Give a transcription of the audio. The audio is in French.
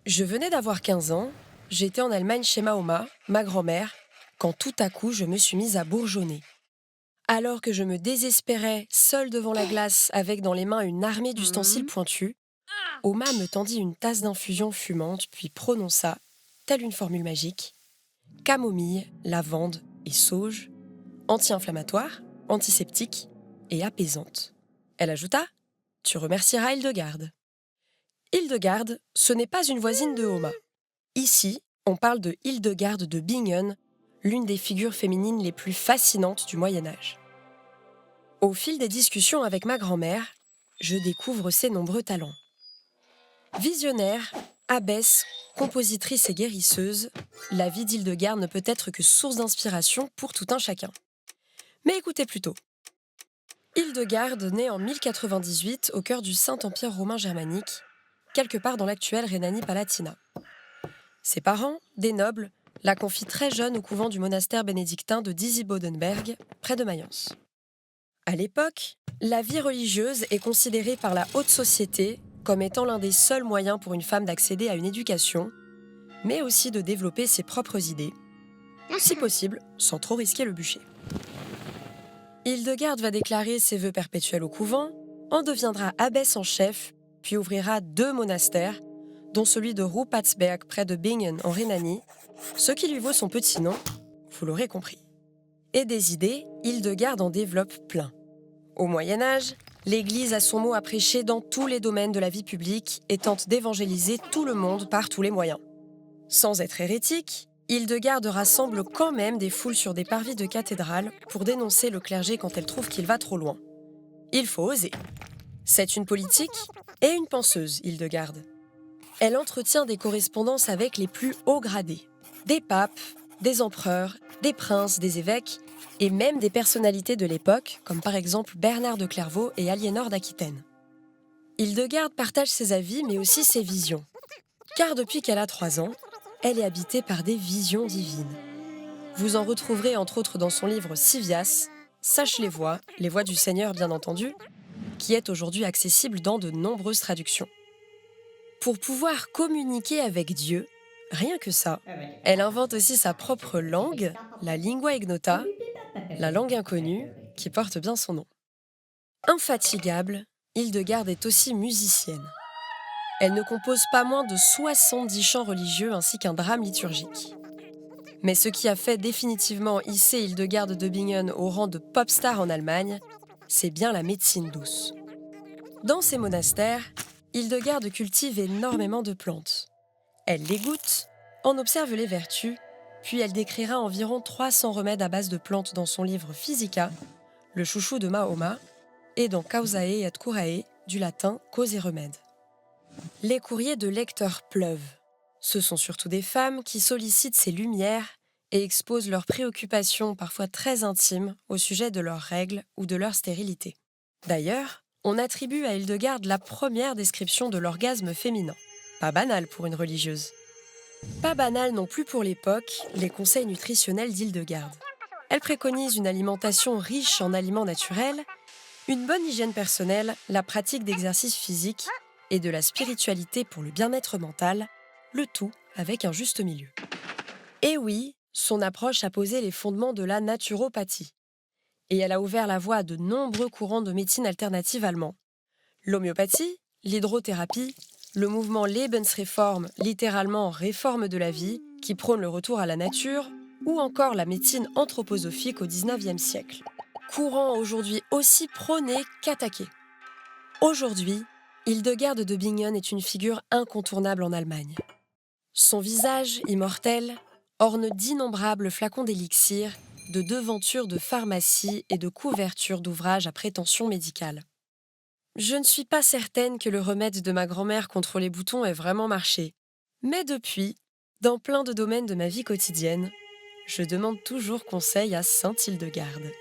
Je venais d'avoir 15 ans, j'étais en Allemagne chez ma Oma, ma grand-mère, quand tout à coup je me suis mise à bourgeonner. Alors que je me désespérais, seule devant la glace, avec dans les mains une armée d'ustensiles Mmh. pointus, Oma me tendit une tasse d'infusion fumante, puis prononça, telle une formule magique, camomille, lavande et sauge, anti-inflammatoire, antiseptique et apaisante. Elle ajouta, tu remercieras Hildegarde. Hildegarde, ce n'est pas une voisine de Oma. Ici, on parle de Hildegarde de Bingen, l'une des figures féminines les plus fascinantes du Moyen Âge. Au fil des discussions avec ma grand-mère, je découvre ses nombreux talents. Visionnaire, abbesse, compositrice et guérisseuse, la vie d'Hildegarde ne peut être que source d'inspiration pour tout un chacun. Mais écoutez plutôt. Hildegarde naît en 1098 au cœur du Saint-Empire romain germanique, quelque part dans l'actuelle Rhénanie-Palatinat. Ses parents, des nobles, la confient très jeune au couvent du monastère bénédictin de Disibodenberg, près de Mayence. À l'époque, la vie religieuse est considérée par la haute société comme étant l'un des seuls moyens pour une femme d'accéder à une éducation, mais aussi de développer ses propres idées, si possible, sans trop risquer le bûcher. Hildegarde va déclarer ses vœux perpétuels au couvent, en deviendra abbesse en chef, puis ouvrira 2 monastères, dont celui de Rupatsberg près de Bingen en Rhénanie, ce qui lui vaut son petit nom, vous l'aurez compris. Et des idées, Hildegarde en développe plein. Au Moyen-Âge, l'Église a son mot à prêcher dans tous les domaines de la vie publique et tente d'évangéliser tout le monde par tous les moyens. Sans être hérétique, Hildegarde rassemble quand même des foules sur des parvis de cathédrales pour dénoncer le clergé quand elle trouve qu'il va trop loin. Il faut oser. C'est une politique et une penseuse, Hildegarde. Elle entretient des correspondances avec les plus hauts gradés. Des papes, des empereurs, des princes, des évêques, et même des personnalités de l'époque, comme par exemple Bernard de Clairvaux et Aliénor d'Aquitaine. Hildegarde partage ses avis, mais aussi ses visions. Car depuis qu'elle a 3 ans, elle est habitée par des visions divines. Vous en retrouverez entre autres dans son livre Sivias, Sache les voix du Seigneur bien entendu, qui est aujourd'hui accessible dans de nombreuses traductions. Pour pouvoir communiquer avec Dieu, rien que ça, elle invente aussi sa propre langue, la lingua ignota, la langue inconnue, qui porte bien son nom. Infatigable, Hildegarde est aussi musicienne. Elle ne compose pas moins de 70 chants religieux ainsi qu'un drame liturgique. Mais ce qui a fait définitivement hisser Hildegarde de Bingen au rang de pop star en Allemagne, c'est bien la médecine douce. Dans ses monastères, Hildegarde cultive énormément de plantes. Elle les goûte, en observe les vertus, puis elle décrira environ 300 remèdes à base de plantes dans son livre Physica, le chouchou de Mahoma, et dans Causae et Curae, du latin cause et remède. Les courriers de lecteurs pleuvent. Ce sont surtout des femmes qui sollicitent ces lumières et exposent leurs préoccupations parfois très intimes au sujet de leurs règles ou de leur stérilité. D'ailleurs, on attribue à Hildegarde la première description de l'orgasme féminin. Pas banal pour une religieuse. Pas banal non plus pour l'époque, les conseils nutritionnels d'Hildegarde. Elle préconise une alimentation riche en aliments naturels, une bonne hygiène personnelle, la pratique d'exercices physiques et de la spiritualité pour le bien-être mental, le tout avec un juste milieu. Et oui, son approche a posé les fondements de la naturopathie. Et elle a ouvert la voie à de nombreux courants de médecine alternative allemands. L'homéopathie, l'hydrothérapie, le mouvement Lebensreform, littéralement réforme de la vie, qui prône le retour à la nature, ou encore la médecine anthroposophique au XIXe siècle. Courant aujourd'hui aussi prôné qu'attaqué. Aujourd'hui, Hildegarde de Bingen est une figure incontournable en Allemagne. Son visage, immortel, orne d'innombrables flacons d'élixir, de devantures de pharmacie et de couvertures d'ouvrages à prétention médicale. Je ne suis pas certaine que le remède de ma grand-mère contre les boutons ait vraiment marché. Mais depuis, dans plein de domaines de ma vie quotidienne, je demande toujours conseil à Sainte Hildegarde.